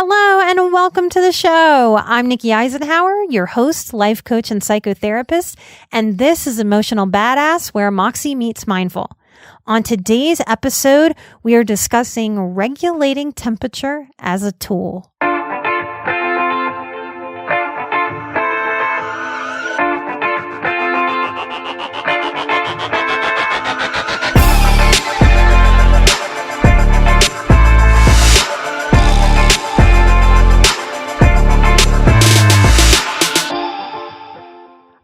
Hello and welcome to the show. I'm Nikki Eisenhower, your host, life coach, and psychotherapist, and this is Emotional Badass, where Moxie meets Mindful. On today's episode, we are discussing regulating temperature as a tool.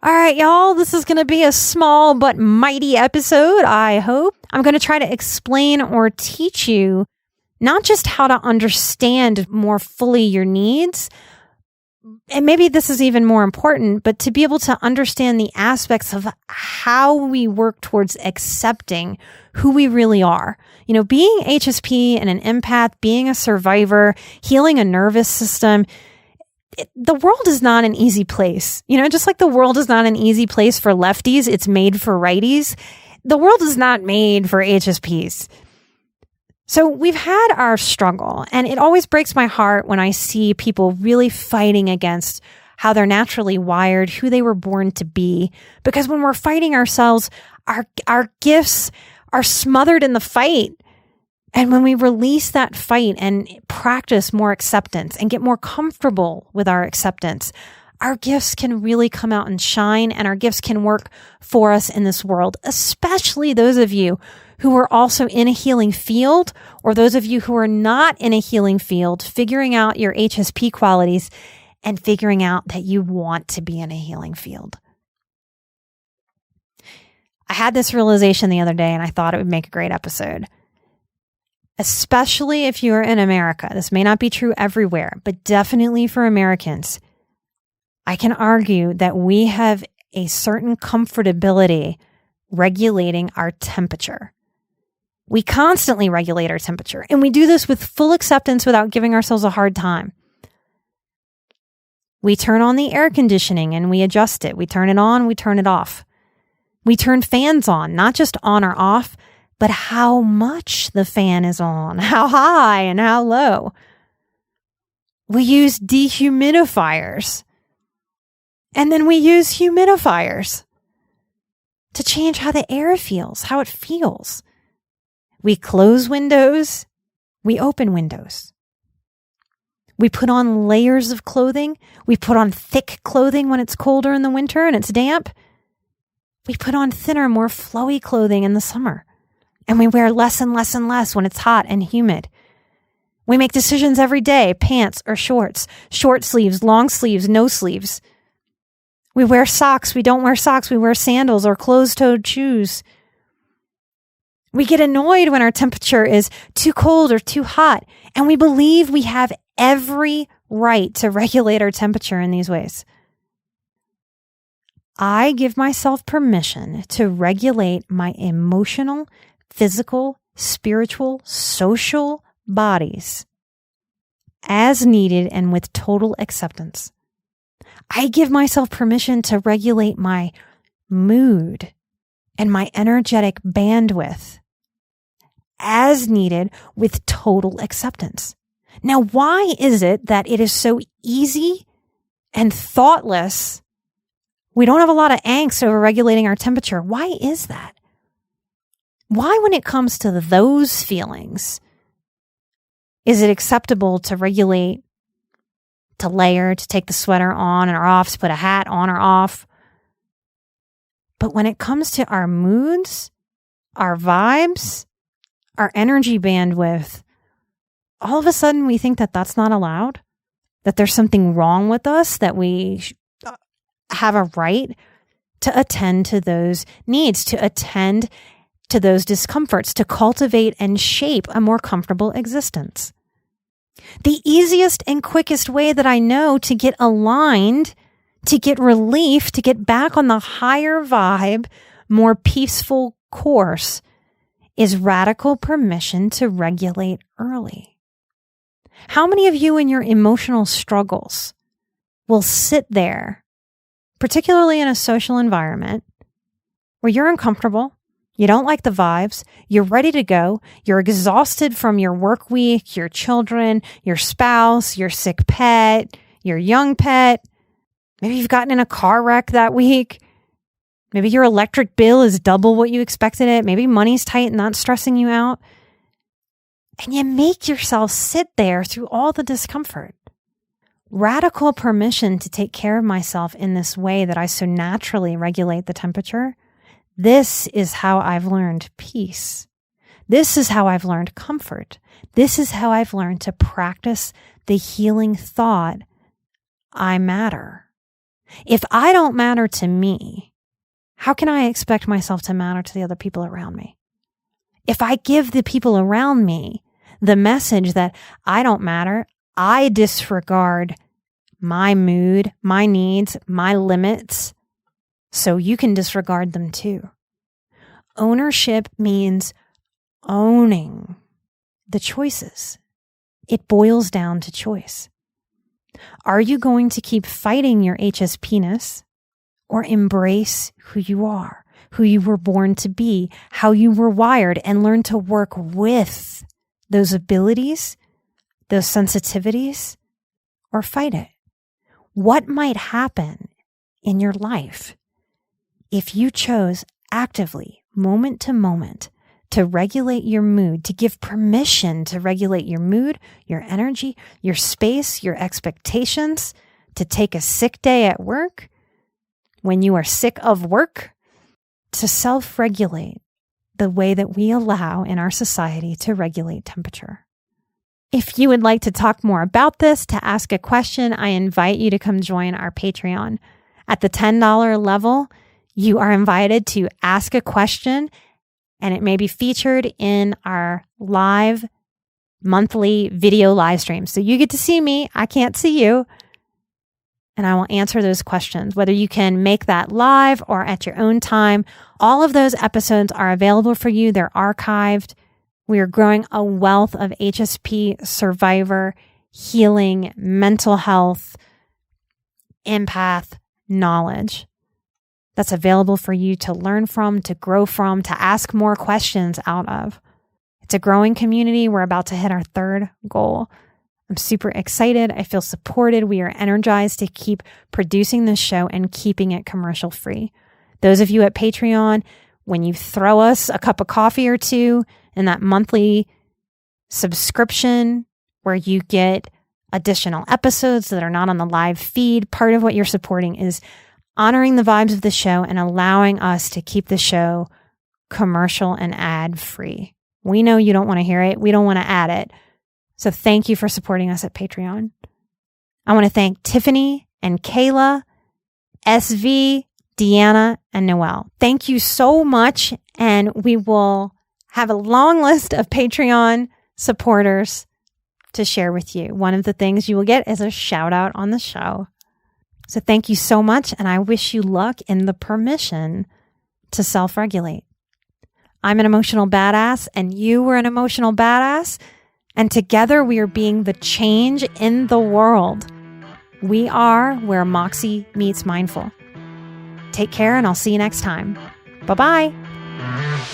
All right, y'all, this is going to be a small but mighty episode, I hope. I'm going to try to explain or teach you not just how to understand more fully your needs, and maybe this is even more important, but to be able to understand the aspects of how we work towards accepting who we really are. You know, being HSP and an empath, being a survivor, healing a nervous system, the world is not an easy place. You know, just like the world is not an easy place for lefties, it's made for righties. The world is not made for HSPs. So we've had our struggle, and it always breaks my heart when I see people really fighting against how they're naturally wired, who they were born to be. Because when we're fighting ourselves, our gifts are smothered in the fight. And when we release that fight and practice more acceptance and get more comfortable with our acceptance, our gifts can really come out and shine, and our gifts can work for us in this world, especially those of you who are also in a healing field, or those of you who are not in a healing field, figuring out your HSP qualities and figuring out that you want to be in a healing field. I had this realization the other day, and I thought it would make a great episode. Especially if you're in America. This may not be true everywhere, but definitely for Americans. I can argue that we have a certain comfortability regulating our temperature. We constantly regulate our temperature, and we do this with full acceptance without giving ourselves a hard time. We turn on the air conditioning and we adjust it. We turn it on, we turn it off. We turn fans on, not just on or off, but how much the fan is on, how high and how low. We use dehumidifiers, and then we use humidifiers to change how the air feels, how it feels. We close windows, we open windows. We put on layers of clothing. We put on thick clothing when it's colder in the winter and it's damp. We put on thinner, more flowy clothing in the summer. And we wear less and less and less when it's hot and humid. We make decisions every day, pants or shorts, short sleeves, long sleeves, no sleeves. We wear socks, we don't wear socks, we wear sandals or closed-toed shoes. We get annoyed when our temperature is too cold or too hot, and we believe we have every right to regulate our temperature in these ways. I give myself permission to regulate my emotional, physical, spiritual, social bodies as needed and with total acceptance. I give myself permission to regulate my mood and my energetic bandwidth as needed with total acceptance. Now, why is it that it is so easy and thoughtless? We don't have a lot of angst over regulating our temperature. Why is that? Why, when it comes to those feelings, is it acceptable to regulate, to layer, to take the sweater on or off, to put a hat on or off? But when it comes to our moods, our vibes, our energy bandwidth, all of a sudden we think that that's not allowed, that there's something wrong with us, that we have a right to attend to those needs, to attend to those discomforts, to cultivate and shape a more comfortable existence. The easiest and quickest way that I know to get aligned, to get relief, to get back on the higher vibe, more peaceful course is radical permission to regulate early. How many of you in your emotional struggles will sit there, particularly in a social environment where you're uncomfortable, You don't like the vibes. You're ready to go. You're exhausted from your work week, your children, your spouse, your sick pet, your young pet. Maybe you've gotten in a car wreck that week. Maybe your electric bill is double what you expected it. Maybe money's tight and that's stressing you out. And you make yourself sit there through all the discomfort. Radical permission to take care of myself in this way that I so naturally regulate the temperature. This is how I've learned peace. This is how I've learned comfort. This is how I've learned to practice the healing thought, I matter. If I don't matter to me, how can I expect myself to matter to the other people around me? If I give the people around me the message that I don't matter, I disregard my mood, my needs, my limits, so you can disregard them too. Ownership means owning the choices. It boils down to choice. Are you going to keep fighting your HSP-ness or embrace who you are, who you were born to be, how you were wired, and learn to work with those abilities, those sensitivities, or fight it? What might happen in your life if you chose actively, moment to moment, to regulate your mood, to give permission to regulate your mood, your energy, your space, your expectations, to take a sick day at work when you are sick of work, to self-regulate the way that we allow in our society to regulate temperature? If you would like to talk more about this, to ask a question, I invite you to come join our Patreon. At the $10 level, you are invited to ask a question, and it may be featured in our live monthly video live stream. So you get to see me. I can't see you. And I will answer those questions, whether you can make that live or at your own time. All of those episodes are available for you. They're archived. We are growing a wealth of HSP survivor, healing, mental health, empath knowledge that's available for you to learn from, to grow from, to ask more questions out of. It's a growing community. We're about to hit our third goal. I'm super excited. I feel supported. We are energized to keep producing this show and keeping it commercial free. Those of you at Patreon, when you throw us a cup of coffee or two in that monthly subscription where you get additional episodes that are not on the live feed, part of what you're supporting is honoring the vibes of the show and allowing us to keep the show commercial and ad free. We know you don't want to hear it. We don't want to add it. So thank you for supporting us at Patreon. I want to thank Tiffany and Kayla, SV, Deanna, and Noelle. Thank you so much. And we will have a long list of Patreon supporters to share with you. One of the things you will get is a shout out on the show. So thank you so much. And I wish you luck in the permission to self-regulate. I'm an emotional badass and you were an emotional badass. And together we are being the change in the world. We are where Moxie meets mindful. Take care and I'll see you next time. Bye-bye.